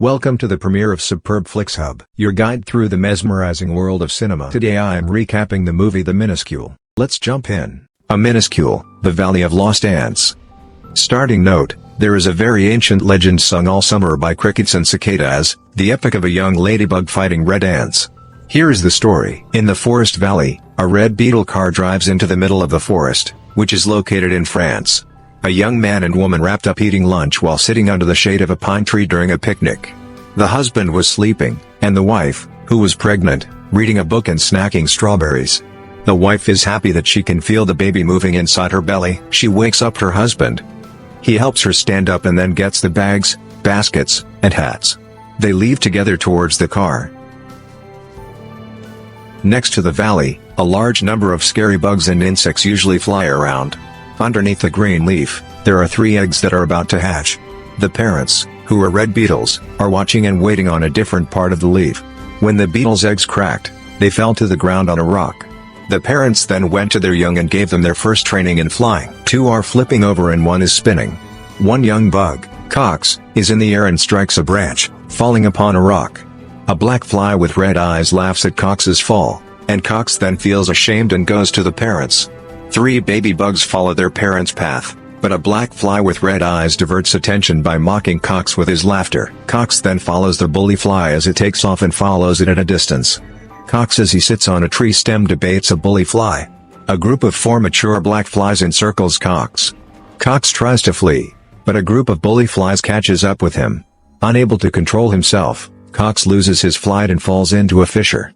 Welcome to the premiere of Superb Flicks Hub, your guide through the mesmerizing world of cinema. Today I am recapping the movie The Minuscule. Let's jump in. A Minuscule, the Valley of Lost Ants. Starting note, there is a very ancient legend sung all summer by crickets and cicadas, the epic of a young ladybug fighting red ants. Here is the story. In the forest valley, a red beetle car drives into the middle of the forest, which is located in France. A young man and woman wrapped up eating lunch while sitting under the shade of a pine tree during a picnic. The husband was sleeping, and the wife, who was pregnant, reading a book and snacking strawberries. The wife is happy that she can feel the baby moving inside her belly. She wakes up her husband. He helps her stand up and then gets the bags, baskets, and hats. They leave together towards the car. Next to the valley, a large number of scary bugs and insects usually fly around. Underneath the green leaf, there are 3 eggs that are about to hatch. The parents, who are red beetles, are watching and waiting on a different part of the leaf. When the beetles' eggs cracked, they fell to the ground on a rock. The parents then went to their young and gave them their first training in flying. 2 are flipping over and 1 is spinning. One young bug, Cox, is in the air and strikes a branch, falling upon a rock. A black fly with red eyes laughs at Cox's fall, and Cox then feels ashamed and goes to the parents. 3 baby bugs follow their parents' path, but a black fly with red eyes diverts attention by mocking Cox with his laughter. Cox then follows the bully fly as it takes off and follows it at a distance. Cox, as he sits on a tree stem, debates a bully fly. A group of 4 mature black flies encircles Cox. Cox tries to flee, but a group of bully flies catches up with him. Unable to control himself, Cox loses his flight and falls into a fissure.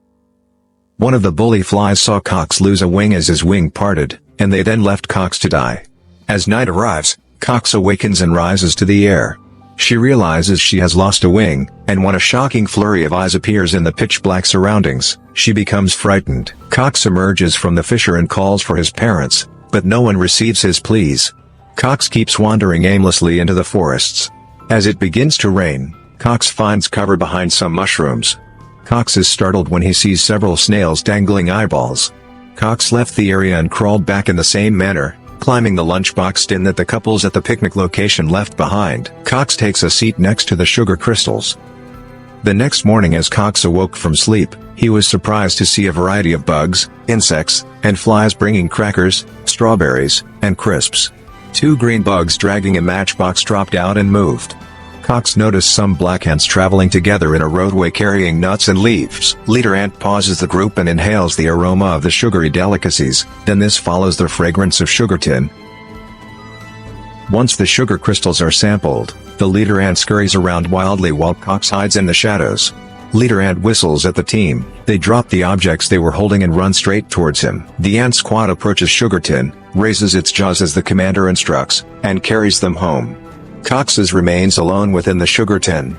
One of the bully flies saw Cox lose a wing as his wing parted, and they then left Cox to die. As night arrives, Cox awakens and rises to the air. She realizes she has lost a wing, and when a shocking flurry of eyes appears in the pitch-black surroundings, she becomes frightened. Cox emerges from the fissure and calls for his parents, but no one receives his pleas. Cox keeps wandering aimlessly into the forests. As it begins to rain, Cox finds cover behind some mushrooms. Cox is startled when he sees several snails dangling eyeballs. Cox left the area and crawled back in the same manner, climbing the lunchbox tin that the couples at the picnic location left behind. Cox takes a seat next to the sugar crystals. The next morning, as Cox awoke from sleep, he was surprised to see a variety of bugs, insects, and flies bringing crackers, strawberries, and crisps. 2 green bugs dragging a matchbox dropped out and moved. Cox noticed some black ants traveling together in a roadway carrying nuts and leaves. Leader ant pauses the group and inhales the aroma of the sugary delicacies, then this follows the fragrance of sugar tin. Once the sugar crystals are sampled, the leader ant scurries around wildly while Cox hides in the shadows. Leader ant whistles at the team. They drop the objects they were holding and run straight towards him. The ant squad approaches sugar tin, raises its jaws as the commander instructs, and carries them home. Cox's remains alone within the sugar tin.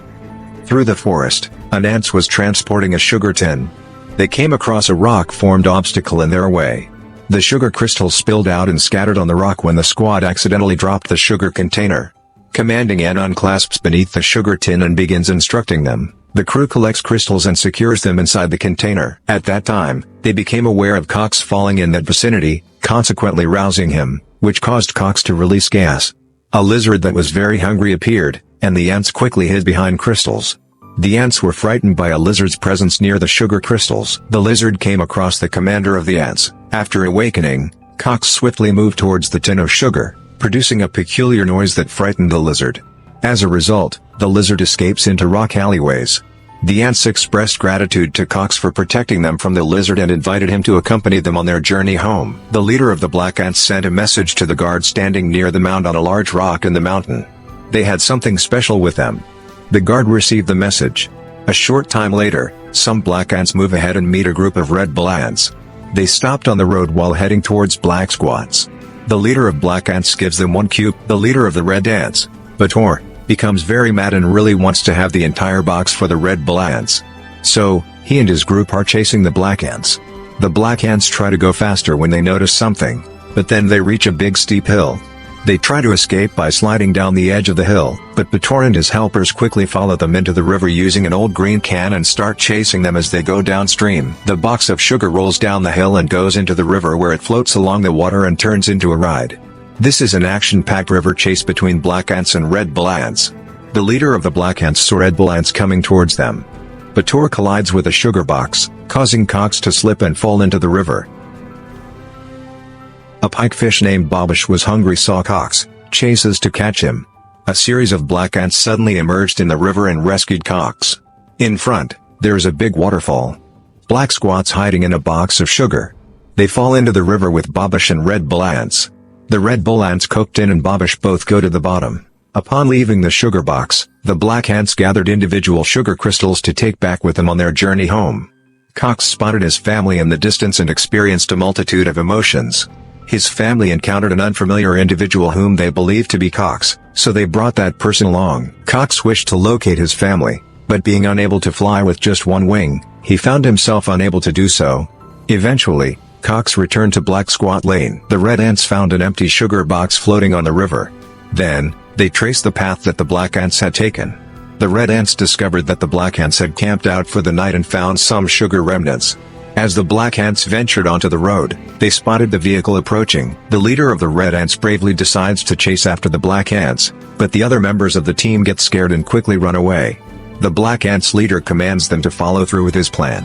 Through the forest, an ant was transporting a sugar tin. They came across a rock-formed obstacle in their way. The sugar crystals spilled out and scattered on the rock when the squad accidentally dropped the sugar container. Commanding ant unclasps beneath the sugar tin and begins instructing them. The crew collects crystals and secures them inside the container. At that time, they became aware of Cox falling in that vicinity, consequently rousing him, which caused Cox to release gas. A lizard that was very hungry appeared, and the ants quickly hid behind crystals. The ants were frightened by a lizard's presence near the sugar crystals. The lizard came across the commander of the ants. After awakening, Cox swiftly moved towards the tin of sugar, producing a peculiar noise that frightened the lizard. As a result, the lizard escapes into rock alleyways. The ants expressed gratitude to Cox for protecting them from the lizard and invited him to accompany them on their journey home. The leader of the black ants sent a message to the guard standing near the mound on a large rock in the mountain. They had something special with them. The guard received the message. A short time later, some black ants move ahead and meet a group of red ants. They stopped on the road while heading towards black squads. The leader of black ants gives them 1 cube. The leader of the red ants, Bator, becomes very mad and really wants to have the entire box for the red ants. So, he and his group are chasing the black ants. The black ants try to go faster when they notice something, but then they reach a big steep hill. They try to escape by sliding down the edge of the hill, but Bator and his helpers quickly follow them into the river using an old green can and start chasing them as they go downstream. The box of sugar rolls down the hill and goes into the river where it floats along the water and turns into a ride. This is an action-packed river chase between black ants and red ants. The leader of the black ants saw red bull ants coming towards them. Bator collides with a sugar box, causing Cox to slip and fall into the river. A pikefish named Bobish was hungry, saw Cox, chases to catch him. A series of black ants suddenly emerged in the river and rescued Cox. In front, there is a big waterfall. Black squats hiding in a box of sugar. They fall into the river with Bobish and red bull ants. The red bull ants Coquetin and Bobish both go to the bottom. Upon leaving the sugar box, the black ants gathered individual sugar crystals to take back with them on their journey home. Cox spotted his family in the distance and experienced a multitude of emotions. His family encountered an unfamiliar individual whom they believed to be Cox, so they brought that person along. Cox wished to locate his family, but being unable to fly with just one wing, he found himself unable to do so. Eventually, Cox returned to Black Squat Lane. The red ants found an empty sugar box floating on the river. Then, they traced the path that the black ants had taken. The red ants discovered that the black ants had camped out for the night and found some sugar remnants. As the black ants ventured onto the road, they spotted the vehicle approaching. The leader of the red ants bravely decides to chase after the black ants, but the other members of the team get scared and quickly run away. The black ants leader commands them to follow through with his plan.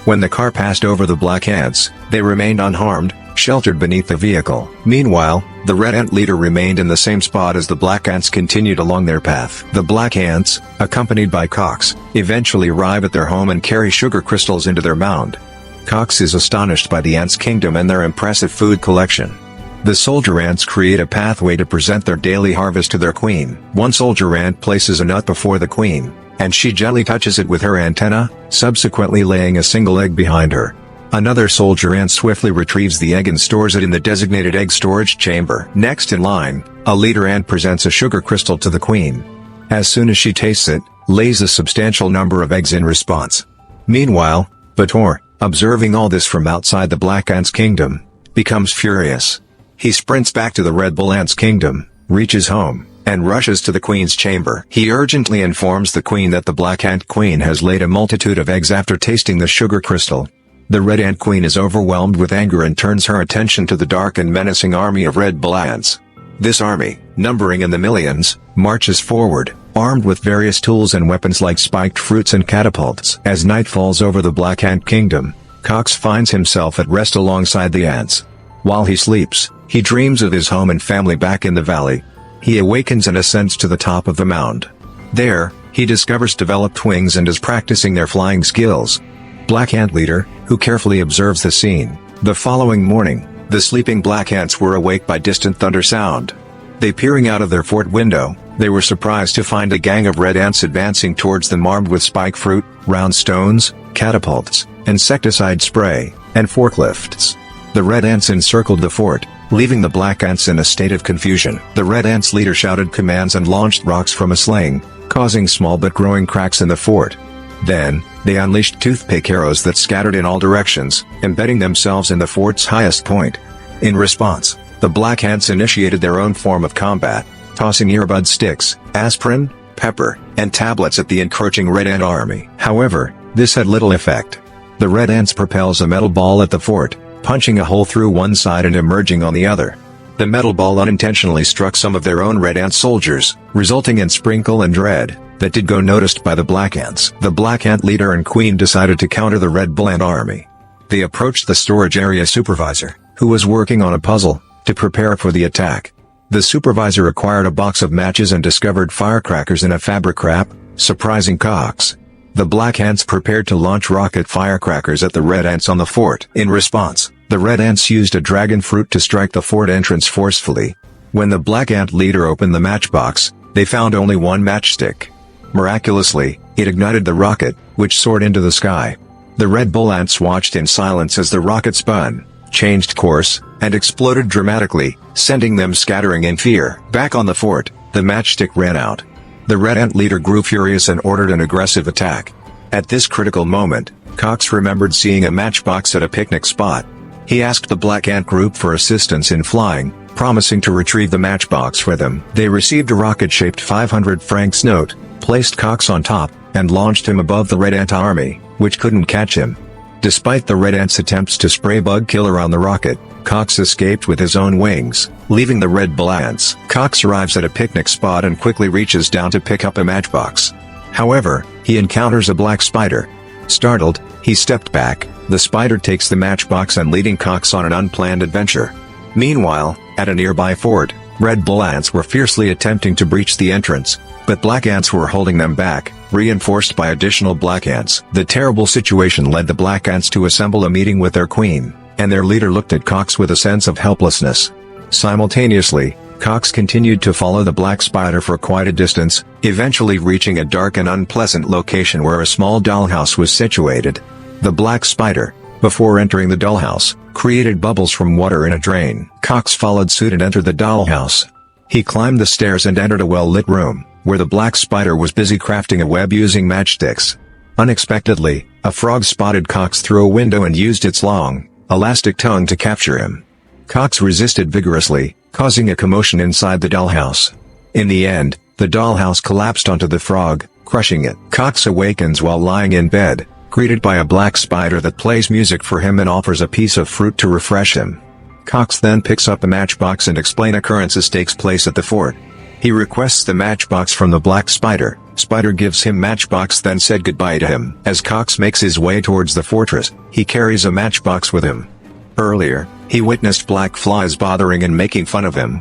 When the car passed over the black ants, they remained unharmed, sheltered beneath the vehicle. Meanwhile, the red ant leader remained in the same spot as the black ants continued along their path. The black ants, accompanied by Cox, eventually arrive at their home and carry sugar crystals into their mound. Cox is astonished by the ants' kingdom and their impressive food collection. The soldier ants create a pathway to present their daily harvest to their queen. One soldier ant places a nut before the queen, and she gently touches it with her antenna, subsequently laying a single egg behind her. Another soldier ant swiftly retrieves the egg and stores it in the designated egg storage chamber. Next in line, a leader ant presents a sugar crystal to the queen. As soon as she tastes it, lays a substantial number of eggs in response. Meanwhile, Bator, observing all this from outside the black ants' kingdom, becomes furious. He sprints back to the red bull ants' kingdom, reaches home, and rushes to the queen's chamber. He urgently informs the queen that the black ant queen has laid a multitude of eggs after tasting the sugar crystal. The red ant queen is overwhelmed with anger and turns her attention to the dark and menacing army of red bull ants. This army, numbering in the millions, marches forward, armed with various tools and weapons like spiked fruits and catapults. As night falls over the black ant kingdom, Cox finds himself at rest alongside the ants. While he sleeps, he dreams of his home and family back in the valley. He awakens and ascends to the top of the mound. There, he discovers developed wings and is practicing their flying skills. Black ant leader, who carefully observes the scene. The following morning, the sleeping black ants were awake by distant thunder sound. They peering out of their fort window, they were surprised to find a gang of red ants advancing towards them armed with spike fruit, round stones, catapults, insecticide spray, and forklifts. The red ants encircled the fort, leaving the black ants in a state of confusion. The red ants leader shouted commands and launched rocks from a sling, causing small but growing cracks in the fort. Then, they unleashed toothpick arrows that scattered in all directions, embedding themselves in the fort's highest point. In response, the black ants initiated their own form of combat, tossing earbud sticks, aspirin, pepper, and tablets at the encroaching red ant army. However, this had little effect. The red ants propels a metal ball at the fort, punching a hole through one side and emerging on the other. The metal ball unintentionally struck some of their own red ant soldiers, resulting in Sprinkle and Dread, that did go noticed by the black ants. The black ant leader and queen decided to counter the red bull ant army. They approached the storage area supervisor, who was working on a puzzle, to prepare for the attack. The supervisor acquired a box of matches and discovered firecrackers in a fabric wrap, surprising Cox. The black ants prepared to launch rocket firecrackers at the red ants on the fort. In response, the red ants used a dragon fruit to strike the fort entrance forcefully. When the black ant leader opened the matchbox, they found only one matchstick. Miraculously, it ignited the rocket, which soared into the sky. The red bull ants watched in silence as the rocket spun, changed course, and exploded dramatically, sending them scattering in fear. Back on the fort, the matchstick ran out. The red ant leader grew furious and ordered an aggressive attack. At this critical moment, Cox remembered seeing a matchbox at a picnic spot. He asked the black ant group for assistance in flying, promising to retrieve the matchbox for them. They received a rocket-shaped 500 francs note, placed Cox on top, and launched him above the red ant army, which couldn't catch him. Despite the red ant's attempts to spray bug killer on the rocket, Cox escaped with his own wings, leaving the red bull ants. Cox arrives at a picnic spot and quickly reaches down to pick up a matchbox. However, he encounters a black spider. Startled, he stepped back. The spider takes the matchbox and leading Cox on an unplanned adventure. Meanwhile, at a nearby fort, red bull ants were fiercely attempting to breach the entrance, but black ants were holding them back, reinforced by additional black ants. The terrible situation led the black ants to assemble a meeting with their queen, and their leader looked at Cox with a sense of helplessness. Simultaneously, Cox continued to follow the black spider for quite a distance, eventually reaching a dark and unpleasant location where a small dollhouse was situated. The black spider, before entering the dollhouse, created bubbles from water in a drain. Cox followed suit and entered the dollhouse. He climbed the stairs and entered a well-lit room, where the black spider was busy crafting a web using matchsticks. Unexpectedly, a frog spotted Cox through a window and used its long, elastic tongue to capture him. Cox resisted vigorously, causing a commotion inside the dollhouse. In the end, the dollhouse collapsed onto the frog, crushing it. Cox awakens while lying in bed, greeted by a black spider that plays music for him and offers a piece of fruit to refresh him. Cox then picks up a matchbox and explains occurrences takes place at the fort. He requests the matchbox from the black spider. Spider gives him matchbox then said goodbye to him. As Cox makes his way towards the fortress, he carries a matchbox with him. Earlier, he witnessed black flies bothering and making fun of him.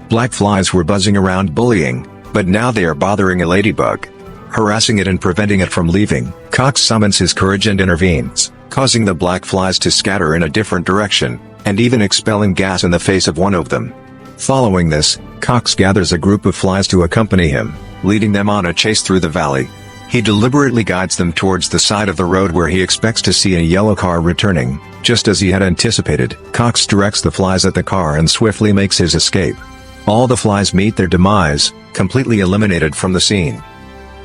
Black flies were buzzing around bullying, but now they are bothering a ladybug, harassing it and preventing it from leaving. Cox summons his courage and intervenes, causing the black flies to scatter in a different direction, and even expelling gas in the face of one of them. Following this, Cox gathers a group of flies to accompany him, leading them on a chase through the valley. He deliberately guides them towards the side of the road where he expects to see a yellow car returning, just as he had anticipated. Cox directs the flies at the car and swiftly makes his escape. All the flies meet their demise, completely eliminated from the scene.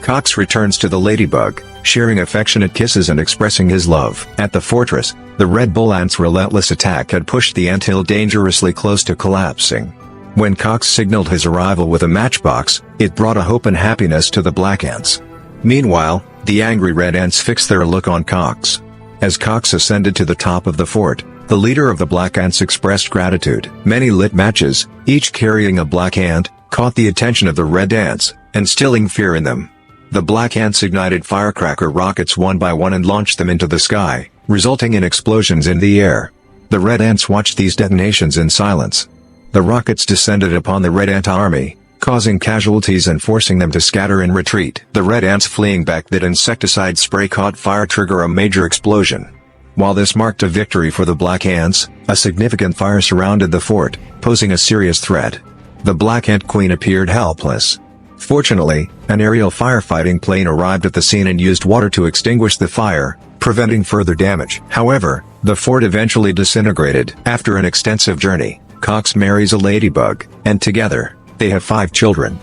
Cox returns to the ladybug, sharing affectionate kisses and expressing his love. At the fortress, the red bull ant's relentless attack had pushed the anthill dangerously close to collapsing. When Cox signaled his arrival with a matchbox, it brought a hope and happiness to the black ants. Meanwhile, the angry red ants fixed their look on Cox. As Cox ascended to the top of the fort, the leader of the black ants expressed gratitude. Many lit matches, each carrying a black ant, caught the attention of the red ants, instilling fear in them. The black ants ignited firecracker rockets one by one and launched them into the sky, resulting in explosions in the air. The red ants watched these detonations in silence. The rockets descended upon the red ant army, causing casualties and forcing them to scatter and retreat. The red ants fleeing back that insecticide spray caught fire trigger a major explosion. While this marked a victory for the black ants, a significant fire surrounded the fort, posing a serious threat. The black ant queen appeared helpless. Fortunately, an aerial firefighting plane arrived at the scene and used water to extinguish the fire, preventing further damage. However, the fort eventually disintegrated. After an extensive journey, Cox marries a ladybug, and together, they have 5 children.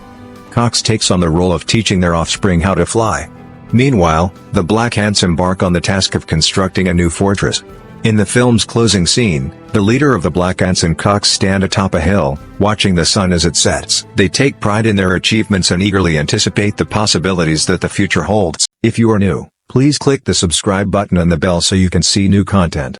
Cox takes on the role of teaching their offspring how to fly. Meanwhile, the black ants embark on the task of constructing a new fortress. In the film's closing scene, the leader of the black ants and Cox stand atop a hill, watching the sun as it sets. They take pride in their achievements and eagerly anticipate the possibilities that the future holds. If you are new, please click the subscribe button and the bell so you can see new content.